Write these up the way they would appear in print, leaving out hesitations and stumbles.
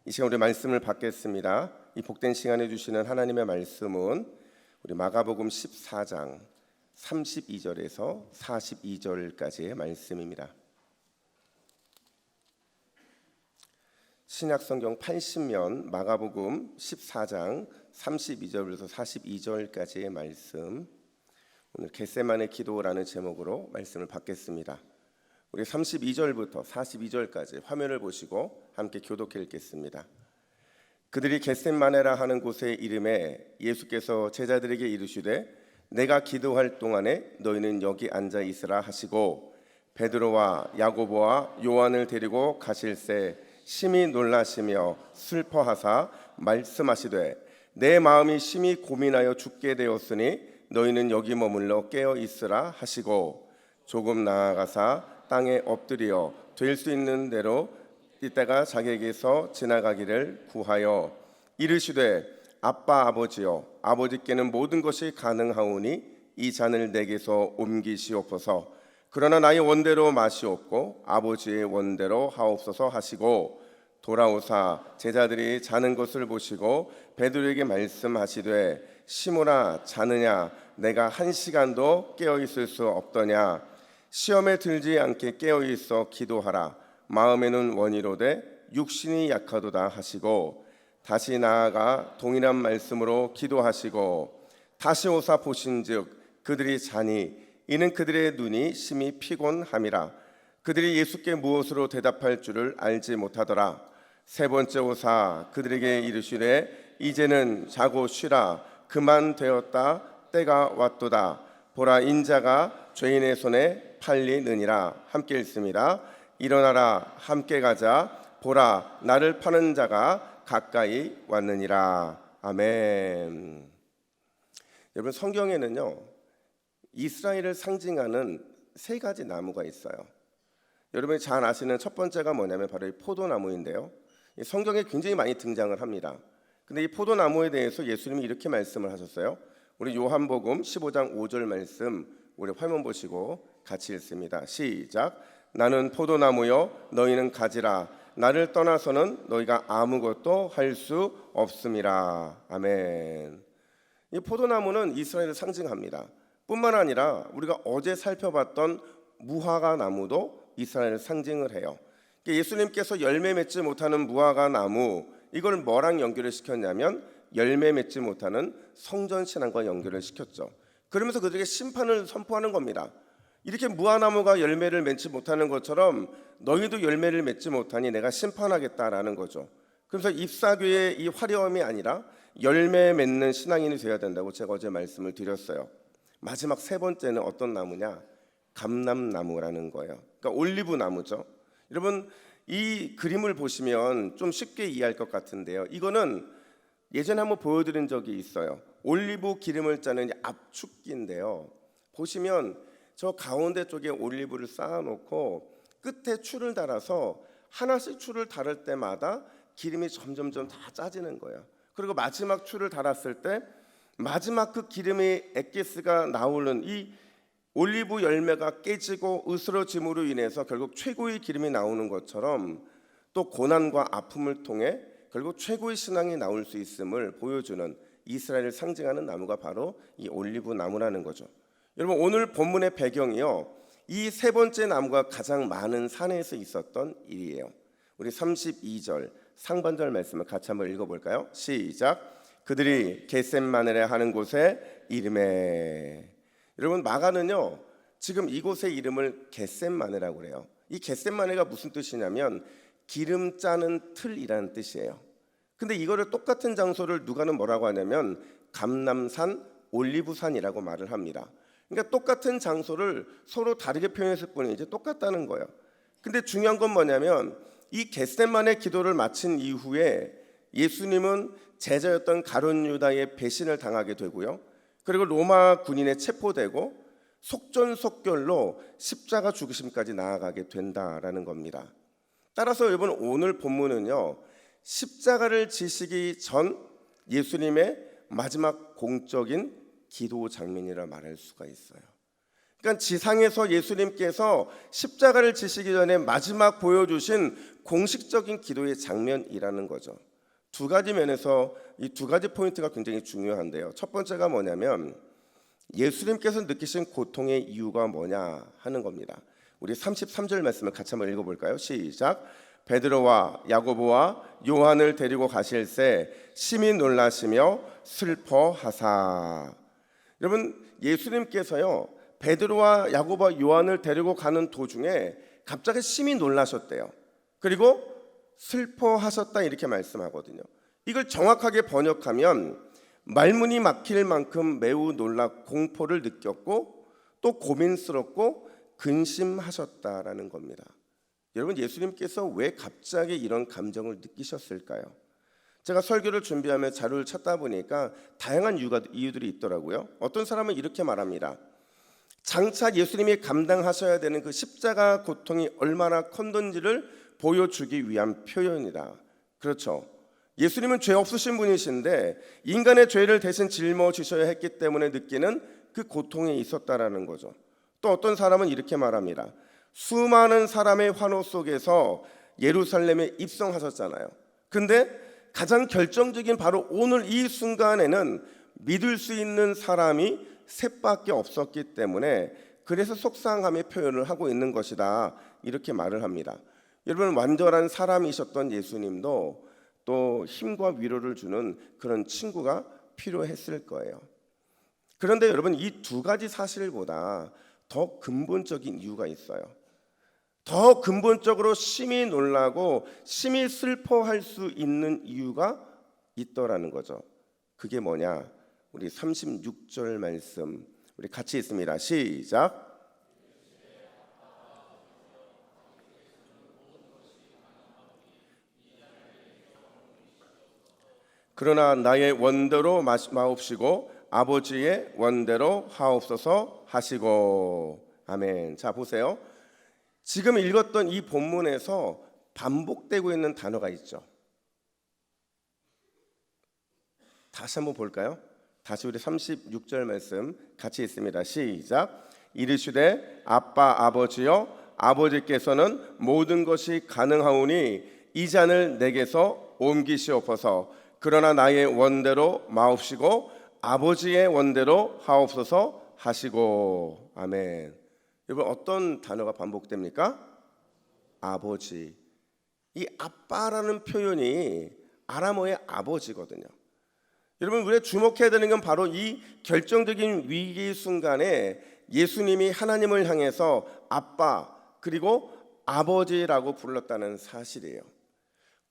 이 시간 우리 말씀을 받겠습니다. 이 복된 시간에 주시는 하나님의 말씀은 우리 마가복음 14장 32절에서 42절까지의 말씀입니다. 신약성경 80면 마가복음 14장 32절에서 42절까지의 말씀, 오늘 겟세마네 기도라는 제목으로 말씀을 받겠습니다. 우리 32절부터 42절까지 화면을 보시고 함께 교독해 읽겠습니다. 그들이 겟세마네라 하는 곳의 이름에 예수께서 제자들에게 이르시되 내가 기도할 동안에 너희는 여기 앉아 있으라 하시고 베드로와 야고보와 요한을 데리고 가실새 심히 놀라시며 슬퍼하사 말씀하시되 내 마음이 심히 고민하여 죽게 되었으니 너희는 여기 머물러 깨어 있으라 하시고 조금 나아가사 땅에 엎드려 될 수 있는 대로 이때가 자기에게서 지나가기를 구하여 이르시되 아빠 아버지여 아버지께는 모든 것이 가능하오니 이 잔을 내게서 옮기시옵소서. 그러나 나의 원대로 마시옵고 아버지의 원대로 하옵소서 하시고 돌아오사 제자들이 자는 것을 보시고 베드로에게 말씀하시되 시몬아 자느냐 내가 1시간도 깨어 있을 수 없더냐 시험에 들지 않게 깨어 있어 기도하라. 마음에는 원이로되 육신이 약하도다 하시고 다시 나아가 동일한 말씀으로 기도하시고 다시 오사 보신즉 그들이 자니 이는 그들의 눈이 심히 피곤함이라. 그들이 예수께 무엇으로 대답할 줄을 알지 못하더라. 세 번째 오사 그들에게 이르시되 이제는 자고 쉬라. 그만 되었다. 때가 왔도다. 보라 인자가 죄인의 손에 팔리느니라. 함께 읽습니다. 일어나라 함께 가자. 보라 나를 파는 자가 가까이 왔느니라. 아멘. 여러분 성경에는요 이스라엘을 상징하는 세 가지 나무가 있어요. 여러분이 잘 아시는 첫 번째가 뭐냐면 바로 이 포도나무인데요. 성경에 굉장히 많이 등장을 합니다. 근데 이 포도나무에 대해서 예수님이 이렇게 말씀을 하셨어요. 우리 요한복음 15장 5절 말씀 우리 화면 보시고 같이 읽습니다. 시작. 나는 포도나무요 너희는 가지라. 나를 떠나서는 너희가 아무것도 할 수 없음이라. 아멘. 이 포도나무는 이스라엘을 상징합니다. 뿐만 아니라 우리가 어제 살펴봤던 무화과 나무도 이스라엘을 상징을 해요. 예수님께서 열매 맺지 못하는 무화과 나무 이걸 뭐랑 연결을 시켰냐면 열매 맺지 못하는 성전 신앙과 연결을 시켰죠. 그러면서 그들에게 심판을 선포하는 겁니다. 이렇게 무화과나무가 열매를 맺지 못하는 것처럼 너희도 열매를 맺지 못하니 내가 심판하겠다라는 거죠. 그래서 잎사귀의 이 화려함이 아니라 열매 맺는 신앙인이 되어야 된다고 제가 어제 말씀을 드렸어요. 마지막 세 번째는 어떤 나무냐? 감람나무라는 거예요. 그러니까 올리브 나무죠. 여러분 이 그림을 보시면 좀 쉽게 이해할 것 같은데요. 이거는 예전에 한번 보여드린 적이 있어요. 올리브 기름을 짜는 압축기인데요. 보시면 저 가운데 쪽에 올리브를 쌓아놓고 끝에 줄을 달아서 하나씩 줄을 달을 때마다 기름이 점점점 다 짜지는 거예요. 그리고 마지막 줄을 달았을 때 마지막 그 기름의 엑기스가 나오는 이 올리브 열매가 깨지고 으스러짐으로 인해서 결국 최고의 기름이 나오는 것처럼 또 고난과 아픔을 통해 결국 최고의 신앙이 나올 수 있음을 보여주는 이스라엘을 상징하는 나무가 바로 이 올리브 나무라는 거죠. 여러분 오늘 본문의 배경이요 이 세 번째 나무가 가장 많은 산에서 있었던 일이에요. 우리 32절 상반절 말씀을 같이 한번 읽어볼까요? 시작. 그들이 겟세마네라 하는 곳에 이름에. 여러분 마가는요 지금 이곳의 이름을 겟세마네라고 그래요. 이 겟세마네가 무슨 뜻이냐면 기름 짜는 틀이라는 뜻이에요. 근데 이거를 똑같은 장소를 누가는 뭐라고 하냐면 감람산 올리브산이라고 말을 합니다. 그러니까 똑같은 장소를 서로 다르게 표현했을 뿐이지 똑같다는 거예요. 근데 중요한 건 뭐냐면 이 겟세마네 기도를 마친 이후에 예수님은 제자였던 가룟 유다의 배신을 당하게 되고요. 그리고 로마 군인에 체포되고 속전속결로 십자가 죽으심까지 나아가게 된다라는 겁니다. 따라서 여러분 오늘 본문은요 십자가를 지시기 전 예수님의 마지막 공적인 기도 장면이라 말할 수가 있어요. 그러니까 지상에서 예수님께서 십자가를 지시기 전에 마지막 보여주신 공식적인 기도의 장면이라는 거죠. 두 가지 면에서 이 두 가지 포인트가 굉장히 중요한데요. 첫 번째가 뭐냐면 예수님께서 느끼신 고통의 이유가 뭐냐 하는 겁니다. 우리 33절 말씀을 같이 한번 읽어볼까요? 시작. 베드로와 야고보와 요한을 데리고 가실새 심히 놀라시며 슬퍼하사. 여러분, 예수님께서요 베드로와 야고보와 요한을 데리고 가는 도중에 갑자기 심히 놀라셨대요. 그리고 슬퍼하셨다 이렇게 말씀하거든요. 이걸 정확하게 번역하면 말문이 막힐 만큼 매우 놀라 공포를 느꼈고 또 고민스럽고 근심하셨다라는 겁니다. 여러분, 예수님께서 왜 갑자기 이런 감정을 느끼셨을까요? 제가 설교를 준비하며 자료를 찾다 보니까 다양한 이유들이 있더라고요. 어떤 사람은 이렇게 말합니다. 장차 예수님이 감당하셔야 되는 그 십자가 고통이 얼마나 컸는지를 보여주기 위한 표현이다. 그렇죠. 예수님은 죄 없으신 분이신데 인간의 죄를 대신 짊어지셔야 했기 때문에 느끼는 그 고통이 있었다라는 거죠. 또 어떤 사람은 이렇게 말합니다. 수많은 사람의 환호 속에서 예루살렘에 입성하셨잖아요. 근데 가장 결정적인 바로 오늘 이 순간에는 믿을 수 있는 사람이 셋밖에 없었기 때문에 그래서 속상함의 표현을 하고 있는 것이다 이렇게 말을 합니다. 여러분, 완전한 사람이셨던 예수님도 또 힘과 위로를 주는 그런 친구가 필요했을 거예요. 그런데 여러분, 이 두 가지 사실보다 더 근본적인 이유가 있어요. 더 근본적으로 심히 놀라고 심히 슬퍼할 수 있는 이유가 있더라는 거죠. 그게 뭐냐? 우리 36절 말씀 우리 같이 읽습니다. 시작. 그러나 나의 원대로 마옵시고 아버지의 원대로 하옵소서 하시고. 아멘. 자, 보세요. 지금 읽었던 이 본문에서 반복되고 있는 단어가 있죠. 다시 한번 볼까요? 다시 우리 36절 말씀 같이 읽습니다. 시작. 이르시되 아빠 아버지여 아버지께서는 모든 것이 가능하오니 이 잔을 내게서 옮기시옵소서. 그러나 나의 원대로 마옵시고 아버지의 원대로 하옵소서 하시고. 아멘. 여러분, 어떤 단어가 반복됩니까? 아버지. 이 아빠라는 표현이 아람어의 아버지거든요. 여러분, 우리가 주목해야 되는 건 바로 이 결정적인 위기 순간에 예수님이 하나님을 향해서 아빠 그리고 아버지라고 불렀다는 사실이에요.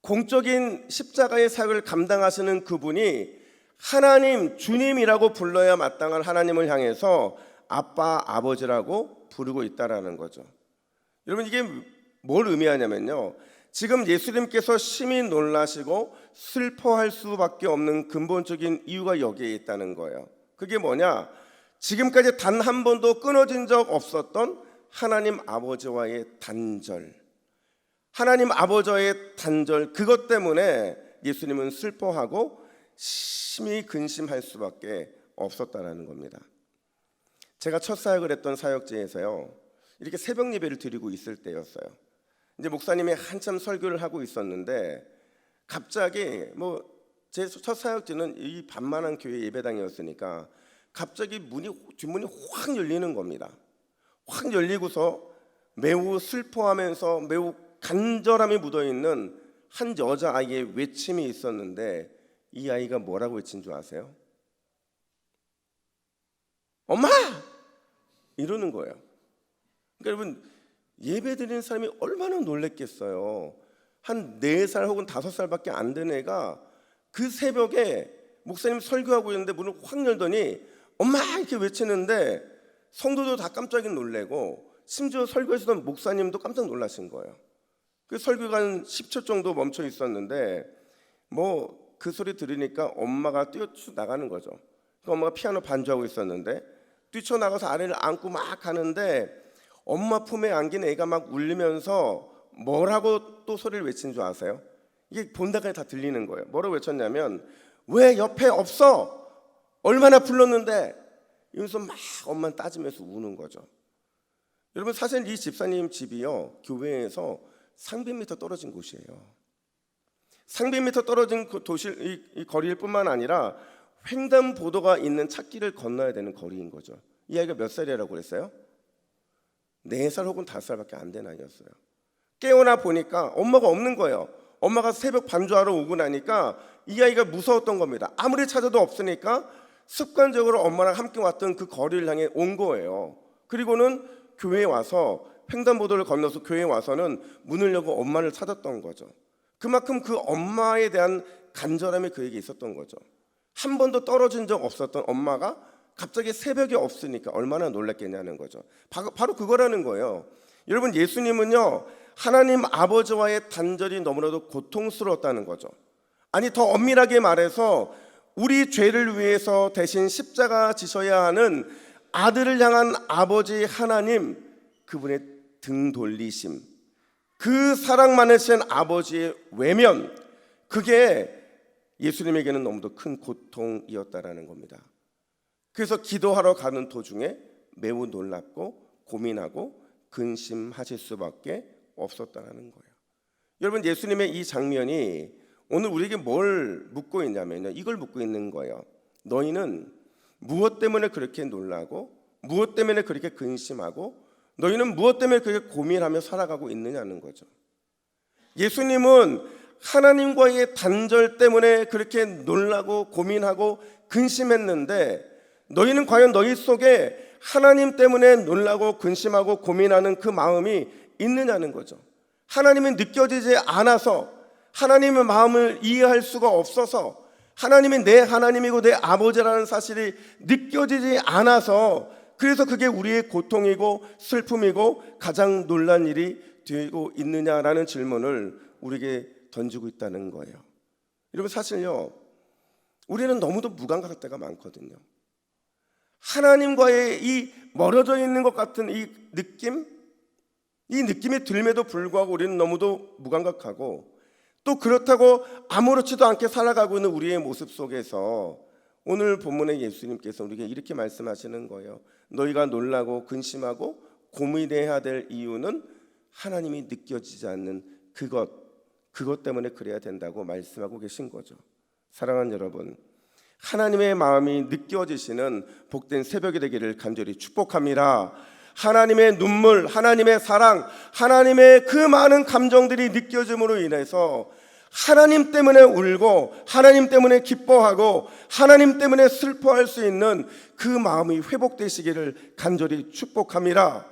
공적인 십자가의 사역을 감당하시는 그분이 하나님, 주님이라고 불러야 마땅한 하나님을 향해서 아빠, 아버지라고 부르고 있다라는 거죠. 여러분, 이게 뭘 의미하냐면요, 지금 예수님께서 심히 놀라시고 슬퍼할 수밖에 없는 근본적인 이유가 여기에 있다는 거예요. 그게 뭐냐? 지금까지 단 한 번도 끊어진 적 없었던 하나님 아버지와의 단절, 하나님 아버지와의 단절, 그것 때문에 예수님은 슬퍼하고 심히 근심할 수밖에 없었다는 겁니다. 제가 첫 사역을 했던 사역지에서요, 이렇게 새벽 예배를 드리고 있을 때였어요. 이제 목사님이 한참 설교를 하고 있었는데 갑자기 제 첫 사역지는 이 반만한 교회 예배당이었으니까 갑자기 뒷문이 확 열리는 겁니다. 확 열리고서 매우 슬퍼하면서 매우 간절함이 묻어있는 한 여자아이의 외침이 있었는데 이 아이가 뭐라고 외친 줄 아세요? 엄마! 이러는 거예요. 그러니까 여러분, 예배 드리는 사람이 얼마나 놀랬겠어요. 한 4살 혹은 5살밖에 안 된 애가 그 새벽에 목사님 설교하고 있는데 문을 확 열더니 엄마! 이렇게 외치는데 성도도 다 깜짝 놀래고 심지어 설교에서도 목사님도 깜짝 놀라신 거예요. 그 설교가 한 10초 정도 멈춰 있었는데 그 소리 들으니까 엄마가 뛰어나가는 거죠. 그 엄마가 피아노 반주하고 있었는데 뛰쳐나가서 아래를 안고 막 가는데 엄마 품에 안긴 애가 막 울리면서 뭐라고 또 소리를 외친 줄 아세요? 이게 본다까지 다 들리는 거예요. 뭐라고 외쳤냐면 왜 옆에 없어? 얼마나 불렀는데? 이러면서 막 엄마는 따지면서 우는 거죠. 여러분, 사실 이 집사님 집이요, 교회에서 300m 떨어진 곳이에요. 300m 떨어진 그 이 거리일 뿐만 아니라 횡단보도가 있는 찾길을 건너야 되는 거리인 거죠. 이 아이가 몇 살이라고 그랬어요? 4살 혹은 5살밖에 안 된 아이였어요. 깨어나 보니까 엄마가 없는 거예요. 엄마가 새벽 반주하러 오고 나니까 이 아이가 무서웠던 겁니다. 아무리 찾아도 없으니까 습관적으로 엄마랑 함께 왔던 그 거리를 향해 온 거예요. 그리고는 교회에 와서 횡단보도를 건너서 교회에 와서는 문을 열고 엄마를 찾았던 거죠. 그만큼 그 엄마에 대한 간절함이 그에게 있었던 거죠. 한 번도 떨어진 적 없었던 엄마가 갑자기 새벽에 없으니까 얼마나 놀랐겠냐는 거죠. 바로 그거라는 거예요. 여러분, 예수님은요, 하나님 아버지와의 단절이 너무나도 고통스러웠다는 거죠. 아니, 더 엄밀하게 말해서 우리 죄를 위해서 대신 십자가 지셔야 하는 아들을 향한 아버지 하나님, 그분의 등 돌리심, 그 사랑 많으신 아버지의 외면, 그게 예수님에게는 너무도 큰 고통이었다라는 겁니다. 그래서 기도하러 가는 도중에 매우 놀랍고 고민하고 근심하실 수밖에 없었다라는 거예요. 여러분, 예수님의 이 장면이 오늘 우리에게 뭘 묻고 있냐면요, 이걸 묻고 있는 거예요. 너희는 무엇 때문에 그렇게 놀라고 무엇 때문에 그렇게 근심하고 너희는 무엇 때문에 그렇게 고민하며 살아가고 있느냐는 거죠. 예수님은 하나님과의 단절 때문에 그렇게 놀라고 고민하고 근심했는데, 너희는 과연 너희 속에 하나님 때문에 놀라고 근심하고 고민하는 그 마음이 있느냐는 거죠. 하나님이 느껴지지 않아서, 하나님의 마음을 이해할 수가 없어서, 하나님이 내 하나님이고 내 아버지라는 사실이 느껴지지 않아서, 그래서 그게 우리의 고통이고 슬픔이고 가장 놀란 일이 되고 있느냐라는 질문을 우리에게 던지고 있다는 거예요. 여러분, 사실요, 우리는 너무도 무감각할 때가 많거든요. 하나님과의 이 멀어져 있는 것 같은 이 느낌이 들음에도 불구하고 우리는 너무도 무감각하고, 또 그렇다고 아무렇지도 않게 살아가고 있는 우리의 모습 속에서 오늘 본문의 예수님께서 우리에게 이렇게 말씀하시는 거예요. 너희가 놀라고 근심하고 고민해야 될 이유는 하나님이 느껴지지 않는 그것 때문에 그래야 된다고 말씀하고 계신 거죠. 사랑하는 여러분, 하나님의 마음이 느껴지시는 복된 새벽이 되기를 간절히 축복합니다. 하나님의 눈물, 하나님의 사랑, 하나님의 그 많은 감정들이 느껴짐으로 인해서 하나님 때문에 울고 하나님 때문에 기뻐하고 하나님 때문에 슬퍼할 수 있는 그 마음이 회복되시기를 간절히 축복합니다.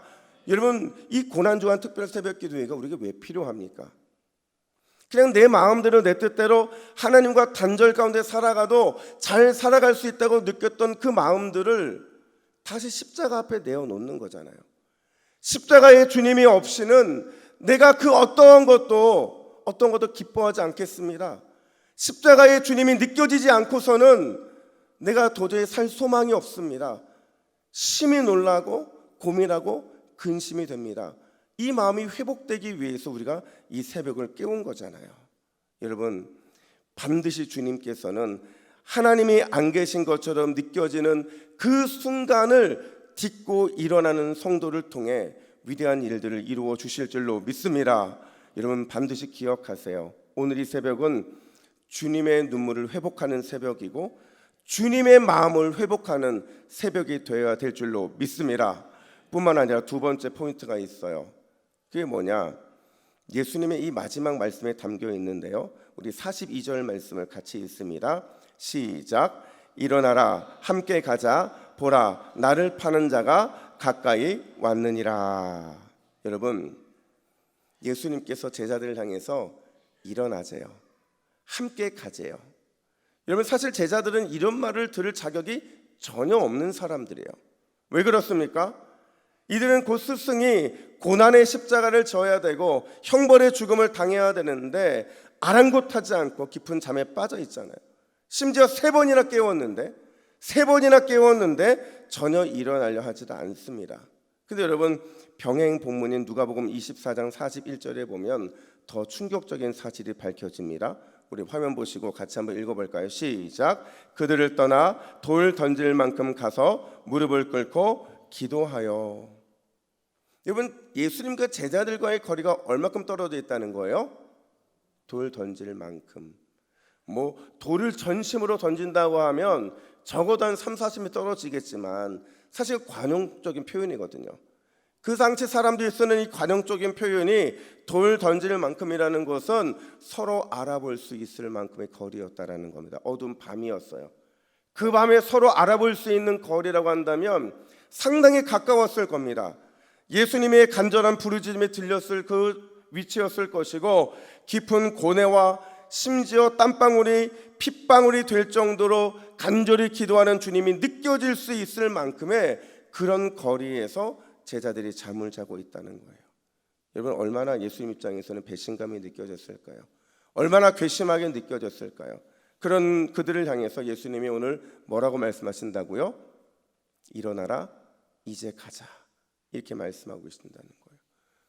여러분, 이 고난주간 특별 새벽 기도회가 우리에게 왜 필요합니까? 그냥 내 마음대로 내 뜻대로 하나님과 단절 가운데 살아가도 잘 살아갈 수 있다고 느꼈던 그 마음들을 다시 십자가 앞에 내어놓는 거잖아요. 십자가의 주님이 없이는 내가 그 어떤 것도 기뻐하지 않겠습니다. 십자가의 주님이 느껴지지 않고서는 내가 도저히 살 소망이 없습니다. 심히 놀라고 고민하고 근심이 됩니다. 이 마음이 회복되기 위해서 우리가 이 새벽을 깨운 거잖아요. 여러분, 반드시 주님께서는 하나님이 안 계신 것처럼 느껴지는 그 순간을 딛고 일어나는 성도를 통해 위대한 일들을 이루어 주실 줄로 믿습니다. 여러분, 반드시 기억하세요. 오늘 이 새벽은 주님의 눈물을 회복하는 새벽이고 주님의 마음을 회복하는 새벽이 되어야 될 줄로 믿습니다. 뿐만 아니라 두 번째 포인트가 있어요. 그게 뭐냐? 예수님의 이 마지막 말씀에 담겨 있는데요, 우리 42절 말씀을 같이 읽습니다. 시작. 일어나라, 함께 가자. 보라, 나를 파는 자가 가까이 왔느니라. 여러분, 예수님께서 제자들을 향해서 일어나세요, 함께 가재요. 여러분, 사실 제자들은 이런 말을 들을 자격이 전혀 없는 사람들이에요. 왜 그렇습니까? 이들은 곧 스승이 고난의 십자가를 져야 되고 형벌의 죽음을 당해야 되는데 아랑곳하지 않고 깊은 잠에 빠져 있잖아요. 심지어 3번이나 깨웠는데 전혀 일어나려 하지도 않습니다. 근데 여러분, 병행 본문인 누가복음 24장 41절에 보면 더 충격적인 사실이 밝혀집니다. 우리 화면 보시고 같이 한번 읽어볼까요? 시작. 그들을 떠나 돌 던질 만큼 가서 무릎을 꿇고 기도하여. 여러분, 예수님과 제자들과의 거리가 얼마큼 떨어져 있다는 거예요? 돌 던질 만큼. 돌을 전심으로 던진다고 하면 적어도 한 3-40m 떨어지겠지만 사실 관용적인 표현이거든요. 그 당시 사람들이 쓰는 이 관용적인 표현이 돌 던질 만큼이라는 것은 서로 알아볼 수 있을 만큼의 거리였다라는 겁니다. 어두운 밤이었어요. 그 밤에 서로 알아볼 수 있는 거리라고 한다면 상당히 가까웠을 겁니다. 예수님의 간절한 부르짖음이 들렸을 그 위치였을 것이고, 깊은 고뇌와 심지어 땀방울이 핏방울이 될 정도로 간절히 기도하는 주님이 느껴질 수 있을 만큼의 그런 거리에서 제자들이 잠을 자고 있다는 거예요. 여러분, 얼마나 예수님 입장에서는 배신감이 느껴졌을까요? 얼마나 괘씸하게 느껴졌을까요? 그런 그들을 향해서 예수님이 오늘 뭐라고 말씀하신다고요? 일어나라, 이제 가자, 이렇게 말씀하고 계신다는 거예요.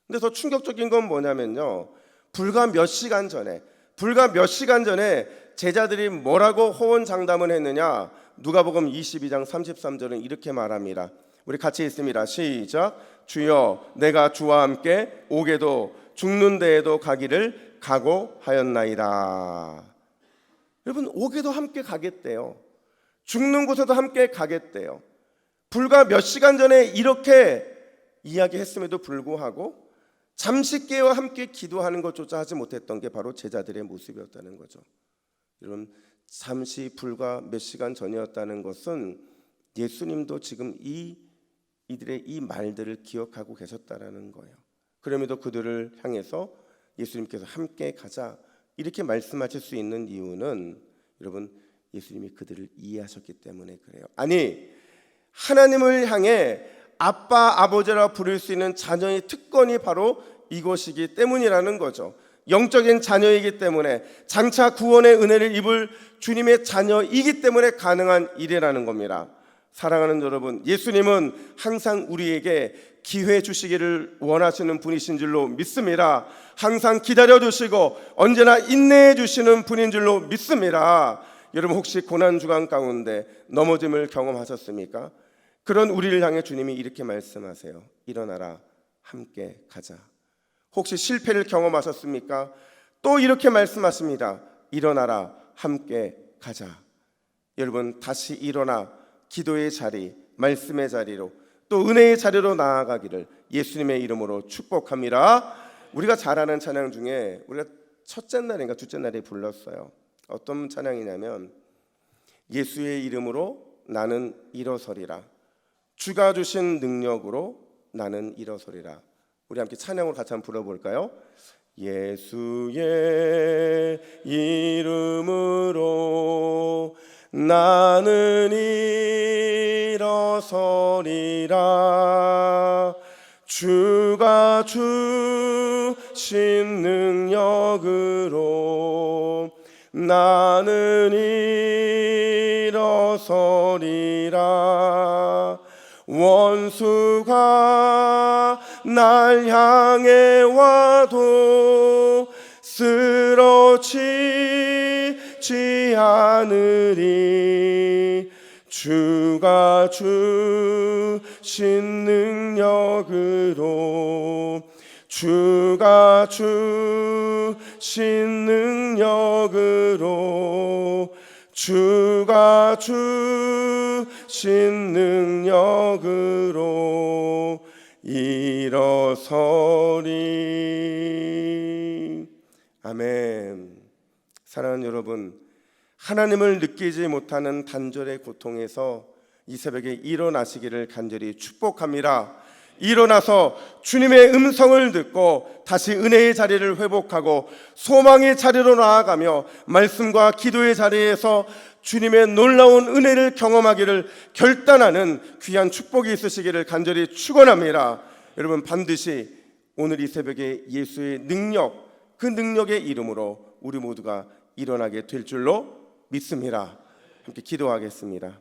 근데 더 충격적인 건 뭐냐면요, 불과 몇 시간 전에 제자들이 뭐라고 호언장담을 했느냐? 누가복음 22장 33절은 이렇게 말합니다. 우리 같이 읽습니다. 시작. 주여, 내가 주와 함께 오게도 죽는 데에도 가기를 각오하였나이다. 여러분, 오게도 함께 가겠대요. 죽는 곳에도 함께 가겠대요. 불과 몇 시간 전에 이렇게 이야기했음에도 불구하고 잠시 깨어 함께 기도하는 것조차 하지 못했던 게 바로 제자들의 모습이었다는 거죠. 여러분, 잠시 불과 몇 시간 전이었다는 것은 예수님도 지금 이들의 이 말들을 기억하고 계셨다라는 거예요. 그럼에도 그들을 향해서 예수님께서 함께 가자 이렇게 말씀하실 수 있는 이유는 여러분, 예수님이 그들을 이해하셨기 때문에 그래요. 아니, 하나님을 향해 아빠, 아버지라 부를 수 있는 자녀의 특권이 바로 이것이기 때문이라는 거죠. 영적인 자녀이기 때문에, 장차 구원의 은혜를 입을 주님의 자녀이기 때문에 가능한 일이라는 겁니다. 사랑하는 여러분, 예수님은 항상 우리에게 기회 주시기를 원하시는 분이신 줄로 믿습니다. 항상 기다려주시고 언제나 인내해 주시는 분인 줄로 믿습니다. 여러분, 혹시 고난주간 가운데 넘어짐을 경험하셨습니까? 그런 우리를 향해 주님이 이렇게 말씀하세요. 일어나라, 함께 가자. 혹시 실패를 경험하셨습니까? 또 이렇게 말씀하십니다. 일어나라, 함께 가자. 여러분, 다시 일어나 기도의 자리, 말씀의 자리로, 또 은혜의 자리로 나아가기를 예수님의 이름으로 축복합니다. 우리가 잘 아는 찬양 중에 우리가 첫째 날인가 둘째 날에 불렀어요. 어떤 찬양이냐면, 예수의 이름으로 나는 일어서리라, 주가 주신 능력으로 나는 일어서리라. 우리 함께 찬양으로 같이 한번 불러볼까요? 예수의 이름으로 나는 일어서리라, 주가 주신 능력으로 나는 일어서리라. 원수가 날 향해 와도 쓰러지지 않으리, 주가 주신 능력으로, 주가 주신 능력으로, 주가 주신 능력으로 일어서리. 아멘. 사랑하는 여러분, 하나님을 느끼지 못하는 단절의 고통에서 이 새벽에 일어나시기를 간절히 축복합니다. 일어나서 주님의 음성을 듣고 다시 은혜의 자리를 회복하고 소망의 자리로 나아가며 말씀과 기도의 자리에서 주님의 놀라운 은혜를 경험하기를 결단하는 귀한 축복이 있으시기를 간절히 축원합니다. 여러분, 반드시 오늘 이 새벽에 예수의 능력, 그 능력의 이름으로 우리 모두가 일어나게 될 줄로 믿습니다. 함께 기도하겠습니다.